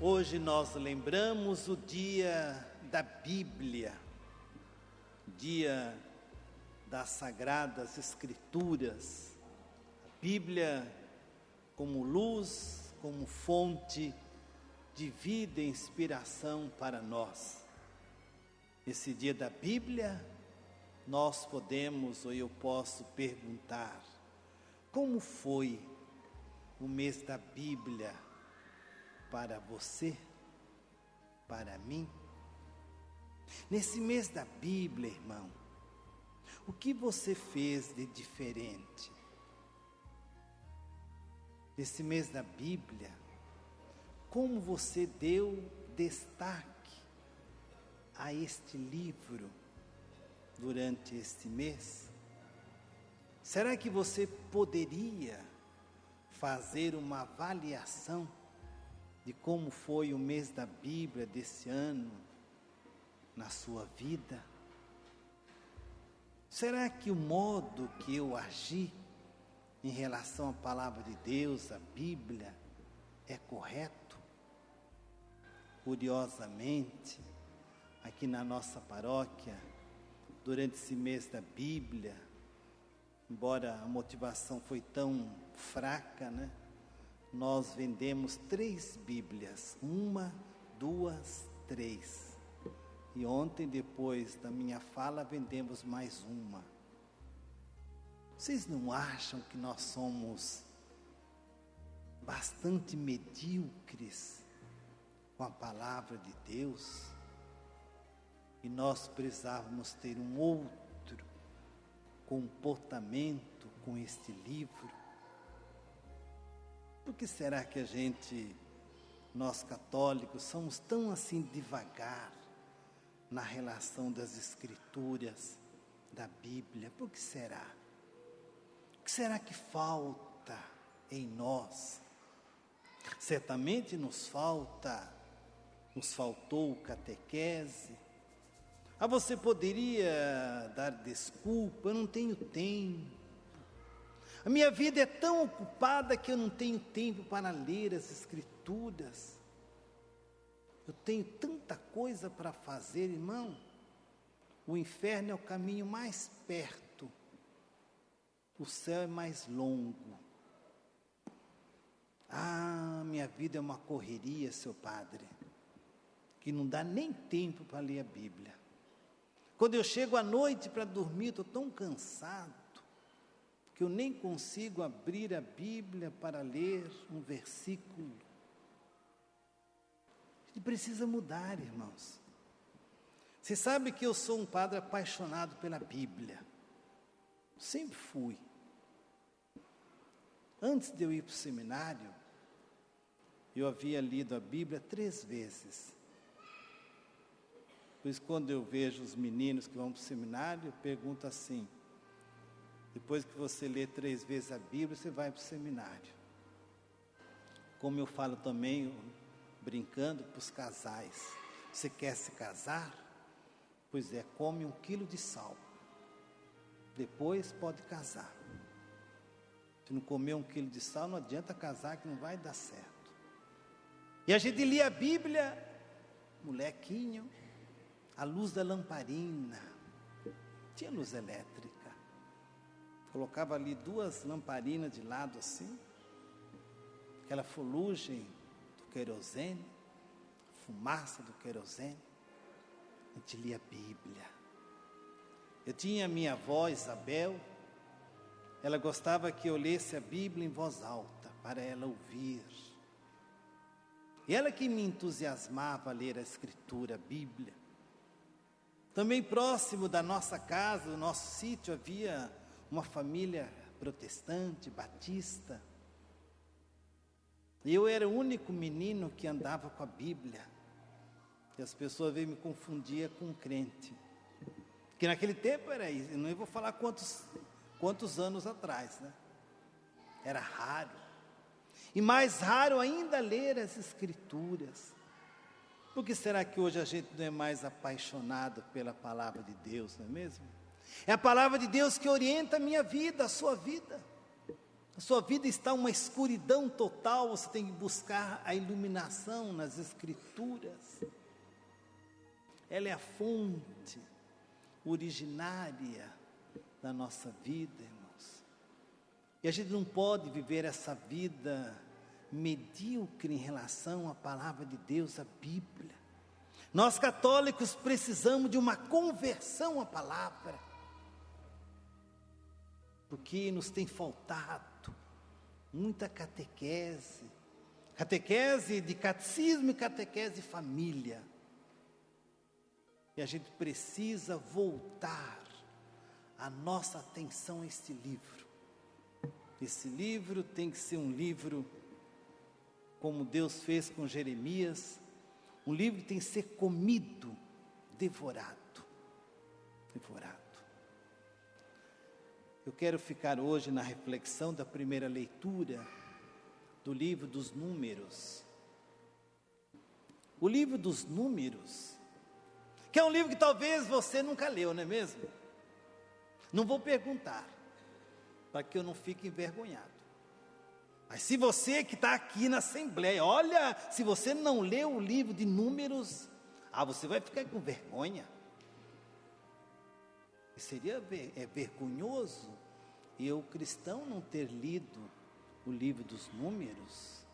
Hoje nós lembramos o dia da Bíblia, dia das Sagradas Escrituras. A Bíblia como luz, como fonte de vida e inspiração para nós. Esse dia da Bíblia, nós podemos, ou eu posso perguntar, como foi o mês da Bíblia para você, para mim? Nesse mês da Bíblia, irmão, o que você fez de diferente? Nesse mês da Bíblia, como você deu destaque a este livro durante este mês? Será que você poderia fazer uma avaliação de como foi o mês da Bíblia desse ano na sua vida? Será que o modo que eu agi em relação à palavra de Deus, a Bíblia, é correto? Curiosamente, aqui na nossa paróquia, durante esse mês da Bíblia, embora a motivação foi tão fraca, né? Nós vendemos 3 Bíblias, 1, 2, 3. E ontem, depois da minha fala, vendemos mais uma. Vocês não acham que nós somos bastante medíocres com a palavra de Deus? E nós precisávamos ter um outro comportamento com este livro? Por que será que nós católicos, somos tão assim devagar na relação das Escrituras, da Bíblia? Por que será? O que será que falta em nós? Certamente nos faltou catequese. Você poderia dar desculpa: eu não tenho tempo. A minha vida é tão ocupada que eu não tenho tempo para ler as Escrituras. Eu tenho tanta coisa para fazer, irmão. O inferno é o caminho mais perto, o céu é mais longo. Minha vida é uma correria, seu padre, que não dá nem tempo para ler a Bíblia. Quando eu chego à noite para dormir, estou tão cansado que eu nem consigo abrir a Bíblia para ler um versículo. A gente precisa mudar, irmãos. Você sabe que eu sou um padre apaixonado pela Bíblia. Sempre fui. Antes de eu ir para o seminário, eu havia lido a Bíblia 3 vezes. Pois quando eu vejo os meninos que vão para o seminário, eu pergunto assim: depois que você lê 3 vezes a Bíblia, você vai para o seminário. Como eu falo também, brincando para os casais: você quer se casar? Pois come 1 quilo de sal. Depois pode casar. Se não comer 1 quilo de sal, não adianta casar, que não vai dar certo. E a gente lia a Bíblia, molequinho, à luz da lamparina. Tinha luz elétrica. Colocava ali 2 lamparinas de lado assim, aquela fulgem do querosene, fumaça do querosene. A gente lia a Bíblia. Eu tinha minha avó Isabel, ela gostava que eu lesse a Bíblia em voz alta, para ela ouvir. E ela que me entusiasmava a ler a Escritura, a Bíblia. Também próximo da nossa casa, do nosso sítio, havia uma família protestante, batista. E eu era o único menino que andava com a Bíblia. E as pessoas veio me confundir com um crente. Porque naquele tempo era isso. Eu não vou falar quantos anos atrás, né? Era raro. E mais raro ainda ler as Escrituras. Por que será que hoje a gente não é mais apaixonado pela palavra de Deus, não é mesmo? É a palavra de Deus que orienta a minha vida, a sua vida. a sua vida está uma escuridão total, você tem que buscar a iluminação nas Escrituras. Ela é a fonte originária da nossa vida, irmãos. E a gente não pode viver essa vida medíocre em relação à palavra de Deus, a Bíblia. Nós católicos precisamos de uma conversão à palavra, porque nos tem faltado muita catequese de catecismo e catequese de família. E a gente precisa voltar a nossa atenção a este livro. Esse livro tem que ser um livro como Deus fez com Jeremias, um livro que tem que ser comido, devorado. Eu quero ficar hoje na reflexão da primeira leitura do livro dos Números. O livro dos Números, que é um livro que talvez você nunca leu, não é mesmo? Não vou perguntar, para que eu não fique envergonhado. Mas se você que está aqui na Assembleia, olha, se você não leu o livro de Números, você vai ficar com vergonha. E seria vergonhoso eu, cristão, não ter lido o livro dos Números.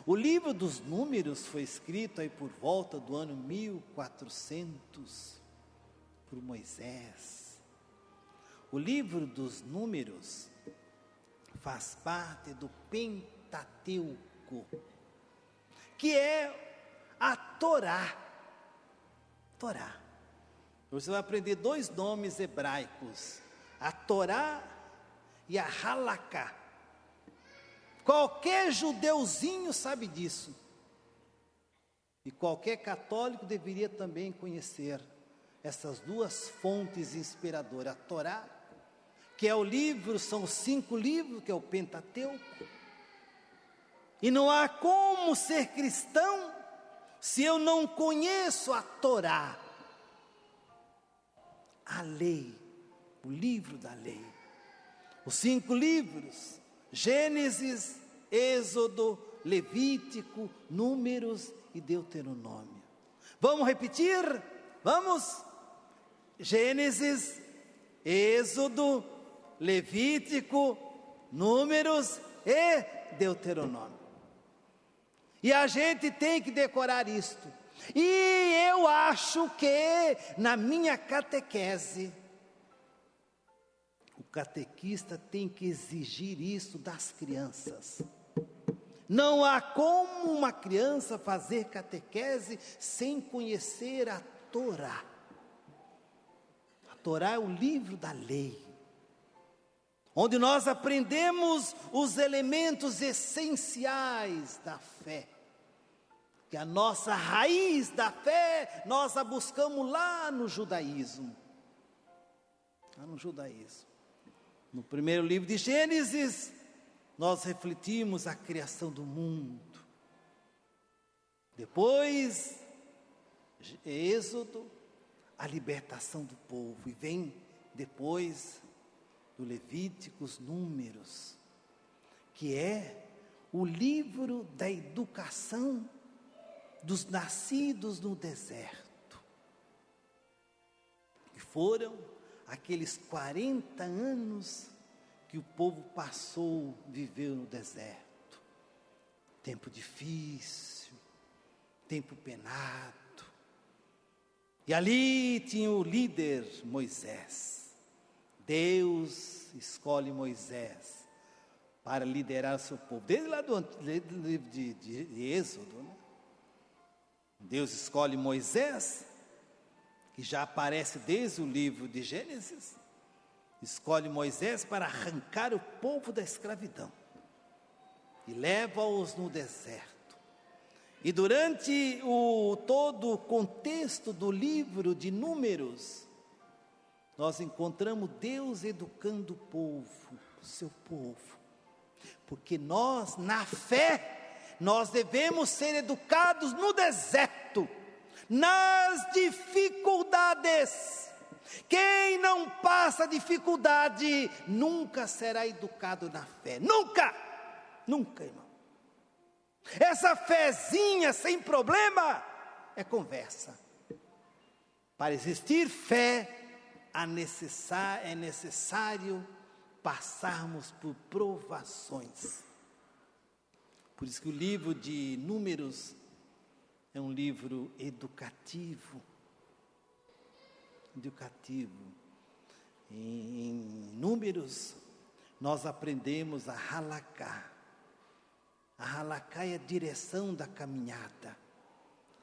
O livro dos Números foi escrito aí por volta do ano 1400 por Moisés. O livro dos Números faz parte do Pentateuco, que é a Torá. Você vai aprender dois nomes hebraicos, a Torá e a Halaká. Qualquer judeuzinho sabe disso. E qualquer católico deveria também conhecer essas duas fontes inspiradoras. A Torá, que é o livro, são os 5 livros, que é o Pentateuco. E não há como ser cristão se eu não conheço a Torá, a lei, o livro da lei. Os 5 livros, Gênesis, Êxodo, Levítico, Números e Deuteronômio. Vamos repetir? Vamos? Gênesis, Êxodo, Levítico, Números e Deuteronômio. E a gente tem que decorar isto. E eu acho que na minha catequese, o catequista tem que exigir isso das crianças. Não há como uma criança fazer catequese sem conhecer a Torá. A Torá é o livro da lei, onde nós aprendemos os elementos essenciais da fé. Que a nossa raiz da fé, nós a buscamos lá no judaísmo. No primeiro livro de Gênesis, nós refletimos a criação do mundo. Depois, Êxodo, a libertação do povo. E vem depois do Levítico, os Números, que é o livro da educação dos nascidos no deserto. E foram aqueles 40 anos que o povo passou, viveu no deserto. Tempo difícil, tempo penado. E ali tinha o líder Moisés. Deus escolhe Moisés para liderar o seu povo. Desde lá do livro de Êxodo, né? Deus escolhe Moisés, que já aparece desde o livro de Gênesis. Escolhe Moisés para arrancar o povo da escravidão e leva-os no deserto. E durante todo o contexto do livro de Números, nós encontramos Deus educando o povo, o seu povo, porque nós, na fé, nós devemos ser educados no deserto, nas dificuldades, Quem não passa dificuldade nunca será educado na fé. Nunca! Nunca, irmão. Essa fezinha sem problema é conversa. Para existir fé, é necessário passarmos por provações. Por isso que o livro de Números é um livro educativo. Em Números, nós aprendemos a halakha. A halakha é a direção da caminhada.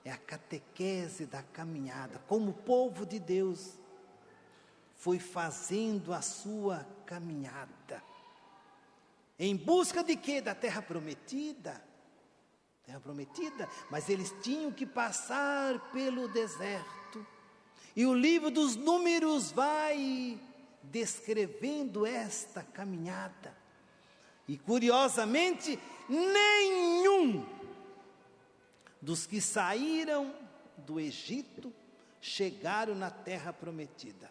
É a catequese da caminhada. Como o povo de Deus foi fazendo a sua caminhada. Em busca de quê? Da terra prometida. Terra prometida. Mas eles tinham que passar pelo deserto. E o livro dos Números vai descrevendo esta caminhada. E curiosamente, nenhum dos que saíram do Egito chegaram na terra prometida.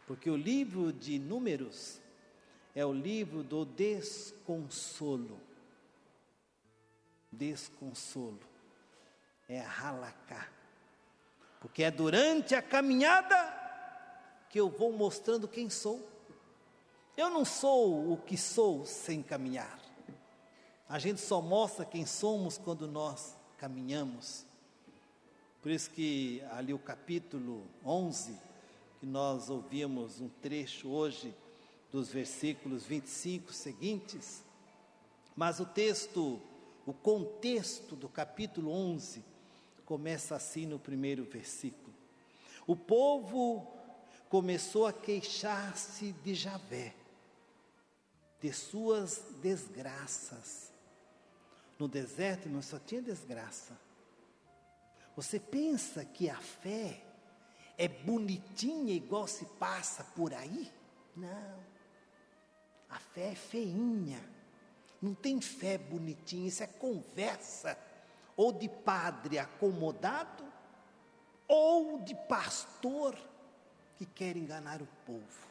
Porque o livro de Números é o livro do desconsolo. Desconsolo. É a halakha. Porque é durante a caminhada que eu vou mostrando quem sou. Eu não sou o que sou sem caminhar. A gente só mostra quem somos quando nós caminhamos. Por isso que ali o capítulo 11, que nós ouvimos um trecho hoje, dos versículos 25 seguintes, mas o contexto do capítulo 11, começa assim no primeiro versículo. O povo começou a queixar-se de Javé, de suas desgraças. No deserto, não só tinha desgraça. Você pensa que a fé é bonitinha igual se passa por aí? Não. A fé é feinha. Não tem fé bonitinha, isso é conversa. Ou de padre acomodado, ou de pastor que quer enganar o povo.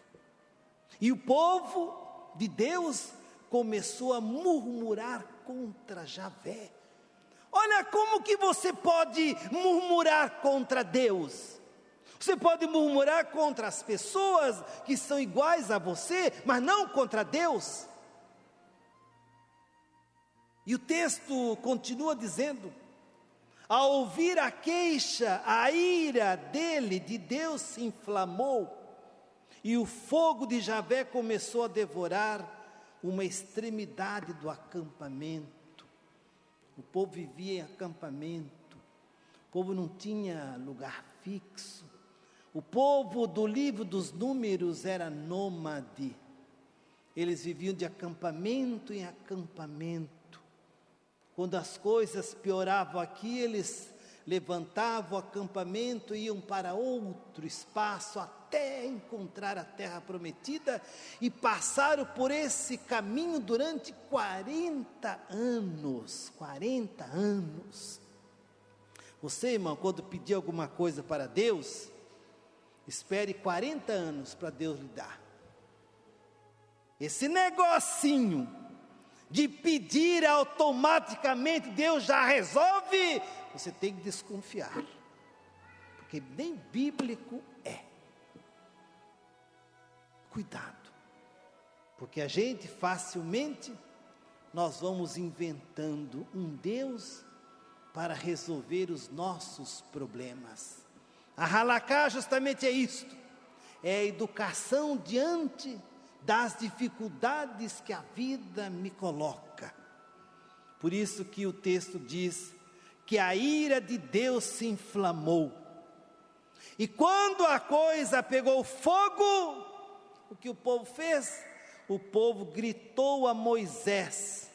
E o povo de Deus começou a murmurar contra Javé. Olha como que você pode murmurar contra Deus. Você pode murmurar contra as pessoas que são iguais a você, mas não contra Deus. E o texto continua dizendo: ao ouvir a queixa, a ira dele, de Deus, se inflamou, e o fogo de Javé começou a devorar uma extremidade do acampamento. O povo vivia em acampamento, o povo não tinha lugar fixo. O povo do livro dos Números era nômade. Eles viviam de acampamento em acampamento. Quando as coisas pioravam aqui, eles levantavam o acampamento e iam para outro espaço até encontrar a terra prometida, e passaram por esse caminho durante 40 anos. 40 anos. Você, irmão, quando pedir alguma coisa para Deus, espere 40 anos para Deus lhe dar. Esse negocinho de pedir automaticamente, Deus já resolve, você tem que desconfiar, porque nem bíblico é. Cuidado, porque a gente facilmente, nós vamos inventando um Deus para resolver os nossos problemas. A halakha justamente é isto, é a educação diante das dificuldades que a vida me coloca. Por isso que o texto diz que a ira de Deus se inflamou. E quando a coisa pegou fogo, o que o povo fez? O povo gritou a Moisés,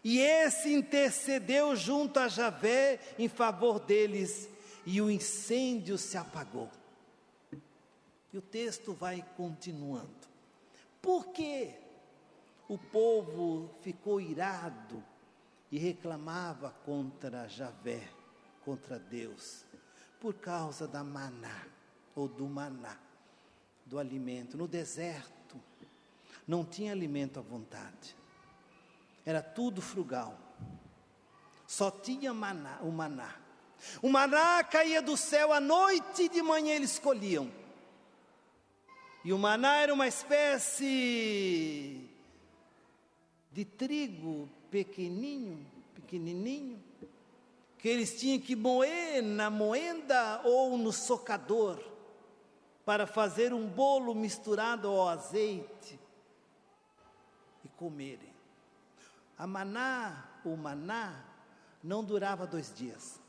e esse intercedeu junto a Javé em favor deles, e o incêndio se apagou. E o texto vai continuando. Por que o povo ficou irado e reclamava contra Javé, contra Deus? Por causa da maná. ou do maná, do alimento. No deserto, não tinha alimento à vontade. Era tudo frugal. Só tinha maná, o maná. O maná caía do céu à noite e de manhã eles colhiam. E o maná era uma espécie de trigo pequenininho, que eles tinham que moer na moenda ou no socador, para fazer um bolo misturado ao azeite e comerem. O maná, não durava 2 dias.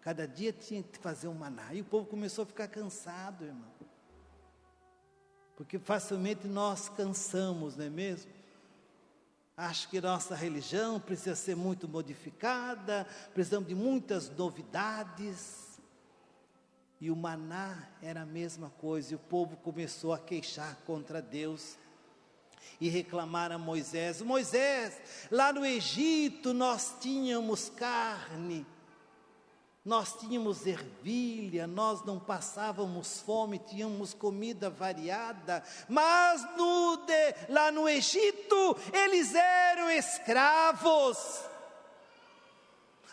Cada dia tinha que fazer um maná. E o povo começou a ficar cansado, irmão. Porque facilmente nós cansamos, não é mesmo? Acho que nossa religião precisa ser muito modificada, precisamos de muitas novidades. E o maná era a mesma coisa, e o povo começou a queixar contra Deus e reclamar a Moisés: Moisés, lá no Egito nós tínhamos carne, nós tínhamos ervilha, nós não passávamos fome, tínhamos comida variada, mas lá no Egito eles eram escravos.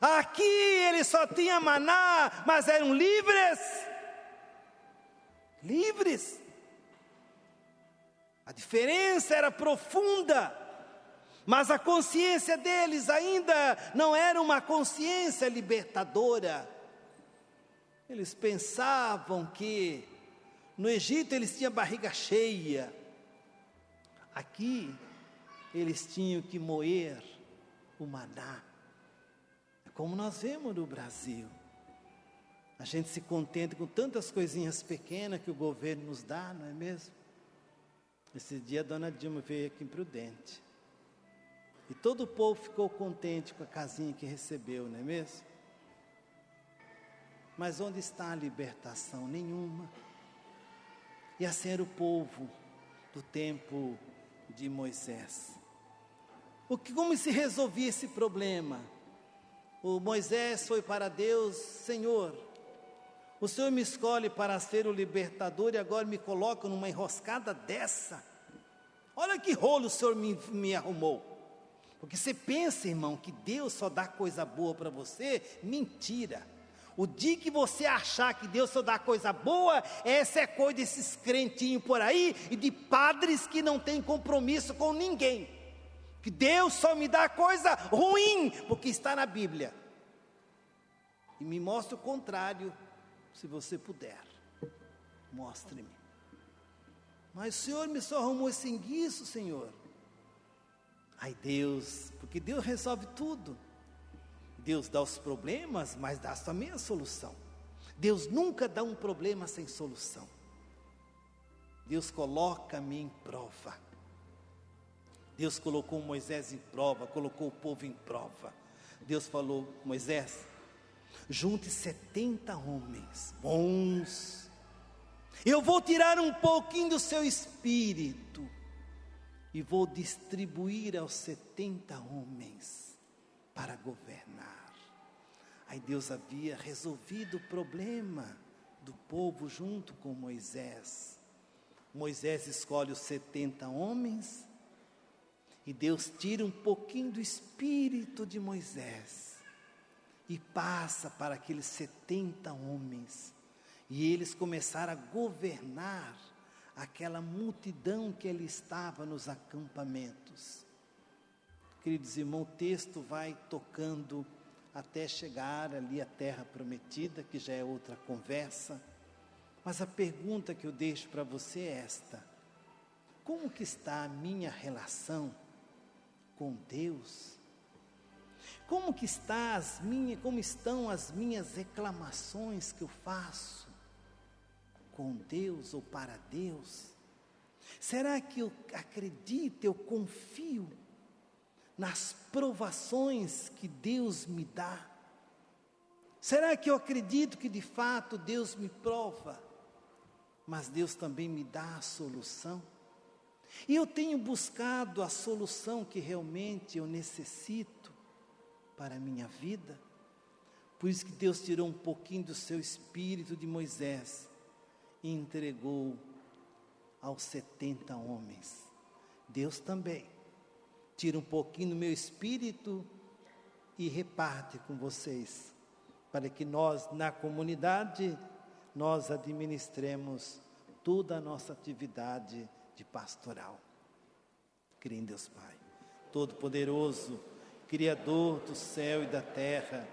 Aqui eles só tinham maná, mas eram livres. Livres. A diferença era profunda, mas a consciência deles ainda não era uma consciência libertadora. Eles pensavam que no Egito eles tinham barriga cheia. Aqui eles tinham que moer o maná. É como nós vemos no Brasil. A gente se contenta com tantas coisinhas pequenas que o governo nos dá, não é mesmo? Esse dia a dona Dilma veio aqui em Prudente. E todo o povo ficou contente com a casinha que recebeu, não é mesmo? Mas onde está a libertação? Nenhuma. E assim era o povo do tempo de Moisés. Como se resolvia esse problema? O Moisés foi para Deus: Senhor, o Senhor me escolhe para ser o libertador e agora me coloca numa enroscada dessa. Olha que rolo o Senhor me arrumou. Porque você pensa, irmão, que Deus só dá coisa boa para você? Mentira. O dia que você achar que Deus só dá coisa boa, essa é coisa desses crentinhos por aí e de padres que não têm compromisso com ninguém. Que Deus só me dá coisa ruim, porque está na Bíblia. E me mostra o contrário, se você puder. Mostre-me. Mas o Senhor me só arrumou esse enguiço, Senhor. Ai Deus, porque Deus resolve tudo. Deus dá os problemas, mas dá também a solução. Deus nunca dá um problema sem solução. Deus coloca-me em prova. Deus colocou Moisés em prova, colocou o povo em prova. Deus falou: Moisés, junte 70 homens bons. Eu vou tirar um pouquinho do seu espírito e vou distribuir aos 70 homens para governar. Aí Deus havia resolvido o problema do povo junto com Moisés. Moisés escolhe os 70 homens e Deus tira um pouquinho do espírito de Moisés e passa para aqueles 70 homens. E eles começaram a governar aquela multidão que ali estava nos acampamentos. Queridos irmãos, o texto vai tocando até chegar ali à terra prometida, que já é outra conversa. Mas a pergunta que eu deixo para você é esta: como que está a minha relação com Deus? Como estão as minhas reclamações que eu faço com Deus ou para Deus? Será que eu acredito, eu confio nas provações que Deus me dá? Será que eu acredito que de fato Deus me prova, mas Deus também me dá a solução? E eu tenho buscado a solução que realmente eu necessito para a minha vida? Por isso que Deus tirou um pouquinho do seu espírito de Moisés e entregou aos 70 homens. Deus também tira um pouquinho do meu espírito e reparte com vocês, para que nós, na comunidade, nós administremos toda a nossa atividade de pastoral. Creio em Deus Pai, Todo-Poderoso, Criador do céu e da terra,